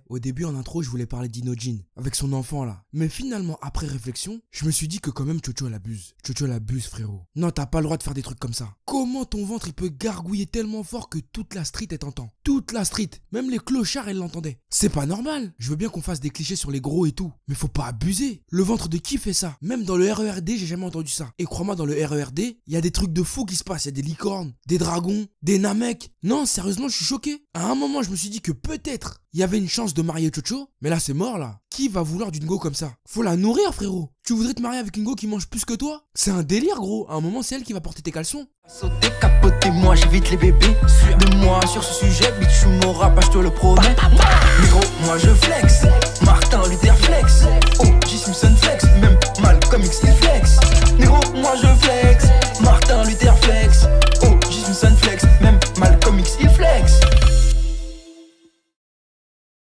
Au début en intro, je voulais parler d'Inojin, avec son enfant là. Mais finalement, après réflexion, je me suis dit que quand même Chocho elle abuse. Chocho elle abuse, frérot. Non, t'as pas le droit de faire des trucs comme ça. Comment ton ventre il peut gargouiller tellement fort que toute la street elle t'entend? Toute la street, même les clochards elle l'entendaient. C'est pas normal. Je veux bien qu'on fasse des clichés sur les gros et tout, mais faut pas abuser. Le ventre de qui fait ça? Même dans le RERD, j'ai jamais entendu ça. Et crois-moi, dans le RERD, il y a des trucs de fou qui se passent. Il y a des licornes, des dragons, des namecs. Non, sérieusement, je suis choqué. À un moment, je me suis dit que peut-être il y avait une chance de marier Chocho, mais là c'est mort là. Qui va vouloir d'une go comme ça? Faut la nourrir, frérot. Tu voudrais te marier avec une go qui mange plus que toi? C'est un délire, gros. À un moment, c'est elle qui va porter tes caleçons. Sauter, capoter, moi j'évite les bébés. De moi sur ce sujet, bitch, tu m'auras pas, je te le promets. Mais gros, moi je flex. Martin Luther flex. O.J. Simpson flex. Même Malcolm X il flex. Mais gros, moi je flex. Martin Luther flex. O.J. Simpson flex. Même Malcolm X il flex.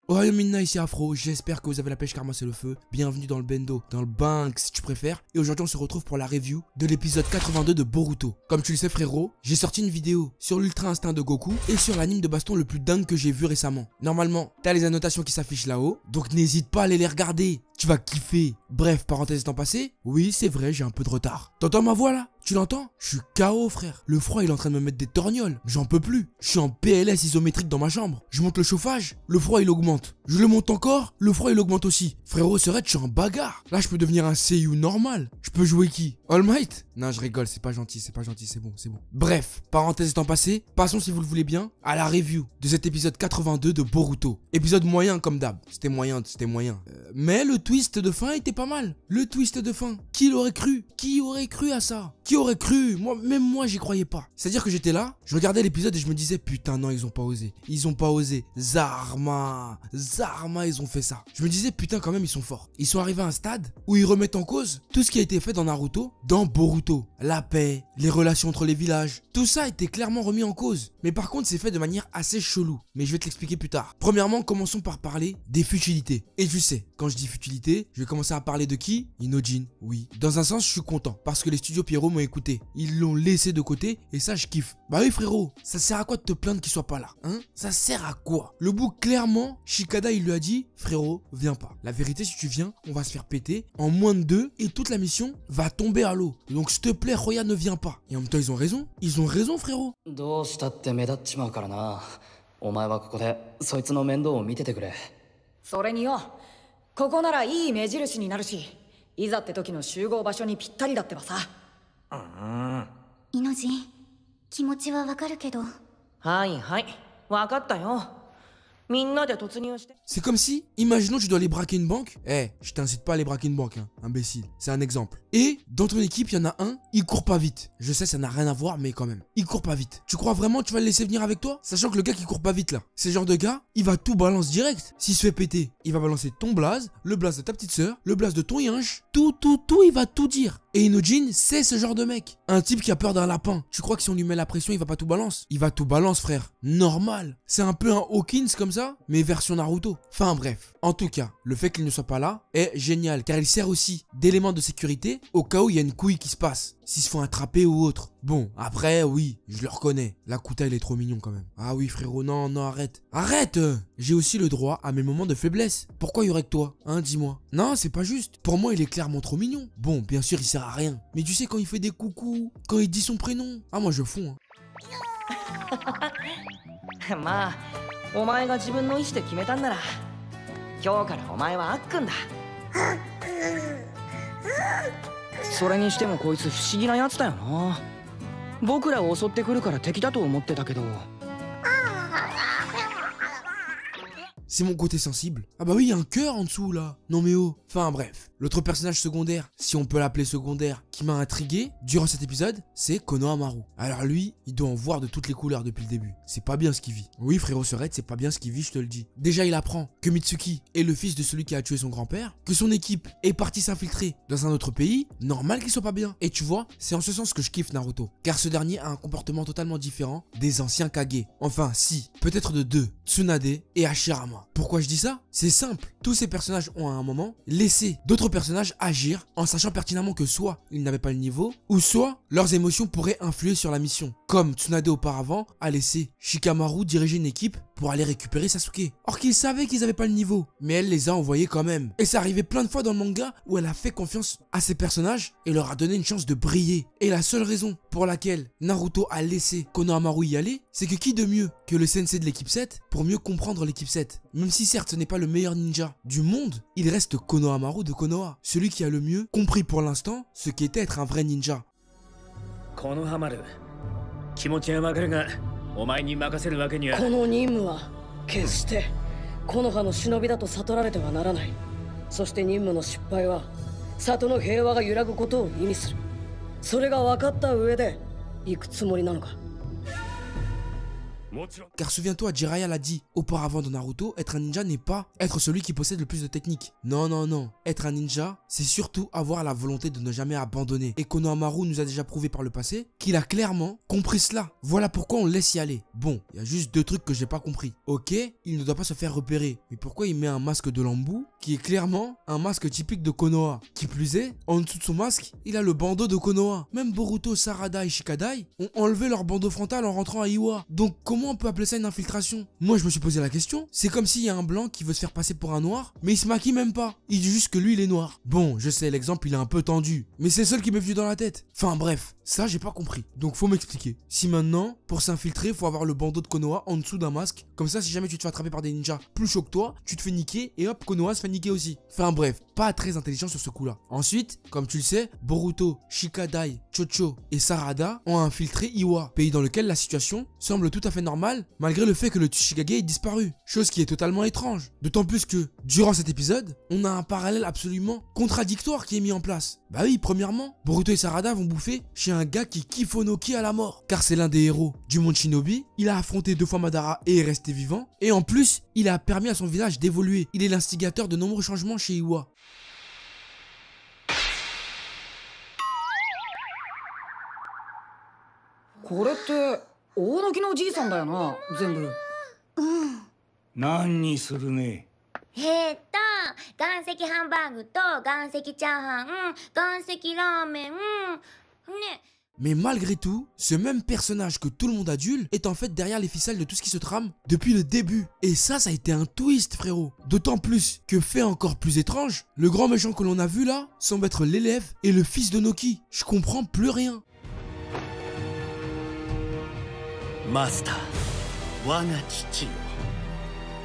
Ohio Minna, ici Afro, j'espère que vous avez la pêche car moi c'est le feu. Bienvenue dans le bendo, dans le bank si tu préfères. Et aujourd'hui on se retrouve pour la review de l'épisode 82 de Boruto. Comme tu le sais frérot, j'ai sorti une vidéo sur l'ultra instinct de Goku et sur l'anime de baston le plus dingue que j'ai vu récemment. Normalement, t'as les annotations qui s'affichent là-haut, donc n'hésite pas à aller les regarder. Tu vas kiffer. Bref, parenthèse étant passée, oui c'est vrai, j'ai un peu de retard. T'entends ma voix là? Tu l'entends? Je suis KO frère. Le froid il est en train de me mettre des torgnoles. J'en peux plus. Je suis en PLS isométrique dans ma chambre. Je monte le chauffage, le froid il augmente. Je le monte encore, le froid il augmente aussi. Frérot, c'est vrai, je suis en bagarre. Là je peux devenir un seiyuu normal. Je peux jouer qui? All Might? Non je rigole, c'est pas gentil, c'est bon, c'est bon. Bref, parenthèse étant passée, passons si vous le voulez bien à la review de cet épisode 82 de Boruto. Épisode moyen comme d'hab. C'était moyen. Mais le twist de fin était pas mal. Le twist de fin. Qui l'aurait cru? Qui aurait cru à ça? Qui aurait cru? Même moi j'y croyais pas. C'est-à-dire que j'étais là, je regardais l'épisode et je me disais putain non ils ont pas osé. Zarma, ils ont fait ça. Je me disais putain quand même ils sont forts. Ils sont arrivés à un stade où ils remettent en cause tout ce qui a été fait dans Naruto, dans Boruto. La paix, les relations entre les villages, tout ça a été clairement remis en cause. Mais par contre c'est fait de manière assez chelou. Mais je vais te l'expliquer plus tard. Premièrement commençons par parler des futilités. Et tu sais, quand je dis futilité, je vais commencer à parler de qui? Inojin, oui. Dans un sens je suis content parce que les studios Pierrot m'ont écouté. Ils l'ont laissé de côté et ça je kiffe. Bah oui frérot, ça sert à quoi de te plaindre qu'il soit pas là, hein? Ça sert à quoi? Le bout clairement, Shikada il lui a dit frérot, viens pas. La vérité si tu viens, on va se faire péter en moins de 2 et toute la mission va tomber à l'eau. Donc s'il te plaît Roya ne vient pas. Et en même temps ils ont raison. Ils ont raison frérot. C'est comme si, imaginons tu dois aller braquer une banque. Je t'incite pas à aller braquer une banque, hein, imbécile. C'est un exemple. Et dans ton équipe, il y en a un, il court pas vite. Je sais, ça n'a rien à voir, mais quand même. Il court pas vite. Tu crois vraiment que tu vas le laisser venir avec toi? Sachant que le gars qui court pas vite là, c'est le genre de gars, il va tout balance direct. S'il se fait péter, il va balancer ton blaze, le blaze de ta petite sœur, le blaze de ton yinche. Tout, il va tout dire. Et Inojin, c'est ce genre de mec. Un type qui a peur d'un lapin. Tu crois que si on lui met la pression, il va pas tout balance? Il va tout balance, frère. Normal. C'est un peu un Hawkins comme ça, mais version Naruto. Enfin bref. En tout cas, le fait qu'il ne soit pas là est génial, car il sert aussi d'élément de sécurité au cas où il y a une couille qui se passe. S'ils se font attraper ou autre. Bon, après, oui, je le reconnais. La Kuta, il est trop mignon quand même. Ah oui, frérot, non, arrête. Arrête! J'ai aussi le droit à mes moments de faiblesse. Pourquoi il y aurait que toi? Hein, dis-moi. Non, c'est pas juste. Pour moi, il est clairement trop mignon. Bon, bien sûr, il sert à rien. Mais tu sais, quand il fait des coucous, quand il dit son prénom. Ah, moi, je fonds. Hein. お前が自分の意思で決めたんなら今日からお前はあっくんだそれにしてもこいつ不思議なやつだよな僕らを襲ってくるから敵だと思ってたけど C'est mon côté sensible. Ah bah oui, il y a un cœur en dessous là. Non mais oh. Enfin bref. L'autre personnage secondaire, si on peut l'appeler secondaire, qui m'a intrigué durant cet épisode, c'est Konohamaru. Alors lui, il doit en voir de toutes les couleurs depuis le début. C'est pas bien ce qu'il vit. Oui frérot Serette, c'est pas bien ce qu'il vit, je te le dis. Déjà il apprend que Mitsuki est le fils de celui qui a tué son grand-père, que son équipe est partie s'infiltrer dans un autre pays, normal qu'il soit pas bien. Et tu vois, c'est en ce sens que je kiffe Naruto. Car ce dernier a un comportement totalement différent des anciens Kage. Enfin si, peut-être de deux, Tsunade et Hashirama. Pourquoi je dis ça? C'est simple. Tous ces personnages ont à un moment laissé d'autres personnages agir en sachant pertinemment que soit ils n'avaient pas le niveau ou soit leurs émotions pourraient influer sur la mission. comme Tsunade auparavant a laissé Shikamaru diriger une équipe pour aller récupérer Sasuke. Or qu'il savait qu'ils avaient pas le niveau, mais elle les a envoyés quand même. Et ça arrivait plein de fois dans le manga où elle a fait confiance à ses personnages et leur a donné une chance de briller. Et la seule raison pour laquelle Naruto a laissé Konohamaru y aller, c'est que qui de mieux que le sensei de l'équipe 7 pour mieux comprendre l'équipe 7. Même si certes ce n'est pas le meilleur ninja du monde, il reste Konohamaru de Konoha, celui qui a le mieux compris pour l'instant ce qu'était être un vrai ninja. Konohamaru, 気持ちはわかるが、お前に任せるわけには。この任務は決して木の葉の忍びだと悟られてはならない。そして任務の失敗は里の平和が揺らぐことを意味する。それが分かった上で行くつもりなのか。 Car souviens-toi, Jiraiya l'a dit auparavant dans Naruto, être un ninja n'est pas être celui qui possède le plus de techniques. Non, non, non. Être un ninja, c'est surtout avoir la volonté de ne jamais abandonner. Et Konohamaru nous a déjà prouvé par le passé qu'il a clairement compris cela. Voilà pourquoi on le laisse y aller. Bon, il y a juste deux trucs que j'ai pas compris. Ok, il ne doit pas se faire repérer. Mais pourquoi il met un masque de Lambu qui est clairement un masque typique de Konoha? Qui plus est, en dessous de son masque, il a le bandeau de Konoha. Même Boruto, Sarada et Shikadai ont enlevé leur bandeau frontal en rentrant à Iwa. Donc comment on peut appeler ça une infiltration? Moi je me suis posé la question. C'est comme s'il y a un blanc qui veut se faire passer pour un noir, mais il se maquille même pas. Il dit juste que lui il est noir. Bon, je sais, l'exemple il est un peu tendu, mais c'est le seul qui m'est venu dans la tête. Enfin bref, ça j'ai pas compris. Donc faut m'expliquer. Si maintenant, pour s'infiltrer, faut avoir le bandeau de Konoha en dessous d'un masque. Comme ça, si jamais tu te fais attraper par des ninjas plus chauds que toi, tu te fais niquer et hop, Konoha se fait niquer aussi. Enfin bref, pas très intelligent sur ce coup-là. Ensuite, comme tu le sais, Boruto, Shikadai, Chocho et Sarada ont infiltré Iwa, pays dans lequel la situation semble tout à fait normale malgré le fait que le Tsuchikage ait disparu. Chose qui est totalement étrange. D'autant plus que, durant cet épisode, on a un parallèle absolument contradictoire qui est mis en place. Bah oui, premièrement, Boruto et Sarada vont bouffer chez un gars qui kiffe Onoki à la mort. Car c'est l'un des héros du monde Shinobi, il a affronté 2 fois Madara et est resté vivant. Et en plus, il a permis à son village d'évoluer. Il est l'instigateur de nombreux changements chez Iwa. これって大貫のおじいさんだよな、全部。何にするね。岩石ハンバーグと岩石チャーハン、岩石ラーメン、ね。 Mais malgré tout, ce même personnage que tout le monde adule est en fait derrière les ficelles de tout ce qui se trame depuis le début. Et ça a été un twist, frérot. D'autant plus que, fait encore plus étrange, le grand méchant que l'on a vu là semble être l'élève et le fils de Noki. Je comprends plus rien. Master, 我が父よ。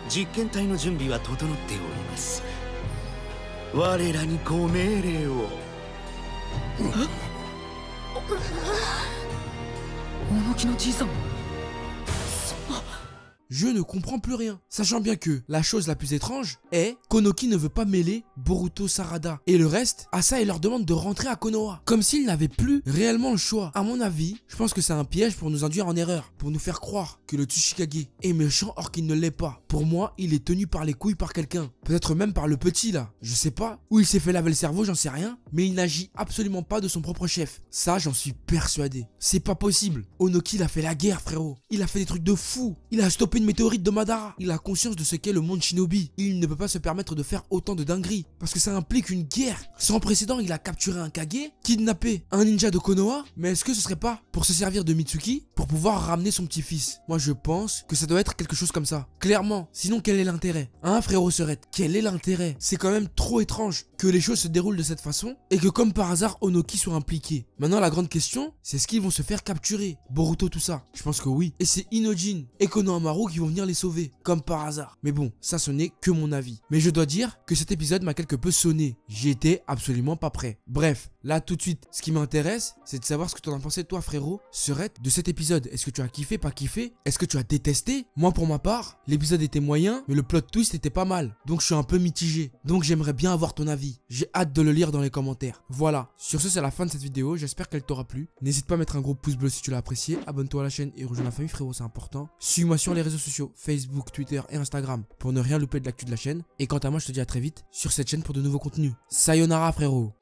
実験体の準備は整っております。我らにご命令を。大貫のじいさん。 Je ne comprends plus rien. Sachant bien que la chose la plus étrange est qu'Onoki ne veut pas mêler Boruto Sarada. Et le reste, Asai leur demande de rentrer à Konoha. Comme s'ils n'avaient plus réellement le choix. À mon avis, je pense que c'est un piège pour nous induire en erreur. Pour nous faire croire que le Tsuchikage est méchant or qu'il ne l'est pas. Pour moi, il est tenu par les couilles par quelqu'un. Peut-être même par le petit là. Je sais pas. Ou il s'est fait laver le cerveau, j'en sais rien. Mais il n'agit absolument pas de son propre chef. Ça, j'en suis persuadé. C'est pas possible. Onoki, il a fait la guerre, frérot. Il a fait des trucs de fou. Il a stoppé une météorite de Madara. Il a conscience de ce qu'est le monde shinobi. Il ne peut pas se permettre de faire autant de dingueries. Parce que ça implique une guerre. Sans précédent, il a capturé un Kage, kidnappé un ninja de Konoha. Mais est-ce que ce serait pas pour se servir de Mitsuki pour pouvoir ramener son petit-fils? Moi, je pense que ça doit être quelque chose comme ça. Clairement. Sinon, quel est l'intérêt? Hein, frérot Serette? Quel est l'intérêt? C'est quand même trop étrange que les choses se déroulent de cette façon et que comme par hasard, Onoki soit impliqué. Maintenant, la grande question, c'est est-ce qu'ils vont se faire capturer? Boruto, tout ça? Je pense que oui. Et c'est Inojin et Konohamaru qui vont venir les sauver, comme par hasard. Mais bon, ça ce n'est que mon avis. Mais je dois dire que cet épisode m'a quelque peu sonné. J'étais absolument pas prêt. Bref, là tout de suite, ce qui m'intéresse, c'est de savoir ce que tu en as pensé toi frérot, Serette, de cet épisode. Est-ce que tu as kiffé, pas kiffé? Est-ce que tu as détesté? Moi pour ma part, l'épisode était moyen, mais le plot twist était pas mal. Donc je suis un peu mitigé. Donc j'aimerais bien avoir ton avis. J'ai hâte de le lire dans les commentaires. Voilà, sur ce c'est la fin de cette vidéo, j'espère qu'elle t'aura plu. N'hésite pas à mettre un gros pouce bleu si tu l'as apprécié, abonne-toi à la chaîne et rejoins la famille frérot, c'est important. Suis-moi sur les réseaux sociaux, Facebook, Twitter et Instagram pour ne rien louper de l'actu de la chaîne. Et quant à moi, je te dis à très vite sur cette chaîne pour de nouveaux contenus. Sayonara frérot.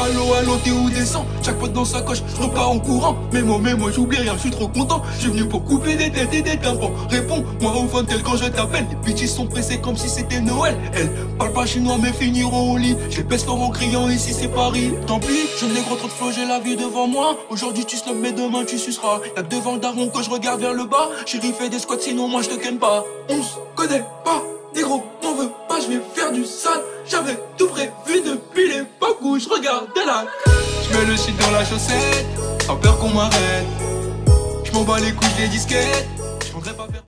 Allo, allo, t'es où descend? Jackpot dans sa coche, je repars en courant. Mais moi j'oublie rien, je suis trop content. Je suis venu pour couper des têtes et des tympans. Réponds-moi au fun tel quand je t'appelle. Les bitches sont pressées comme si c'était Noël. Elles parlent pas chinois mais finiront au lit. J'ai baisse fort en criant, ici c'est Paris. Tant pis, je n'ai gros trop de flow, j'ai la vie devant moi. Aujourd'hui tu snobs mais demain tu suceras. Y'a que devant le daron que je regarde vers le bas. Chérie fais des squats sinon moi je te ken pas. On se connaît pas, négro, m'en veux pas, je vais faire du sale. J'avais tout prévu depuis l'époque où je regardais la. Je mets le shit dans la chaussette, pas peur qu'on m'arrête. Je m'en bats les couilles des disquettes. Je voudrais pas faire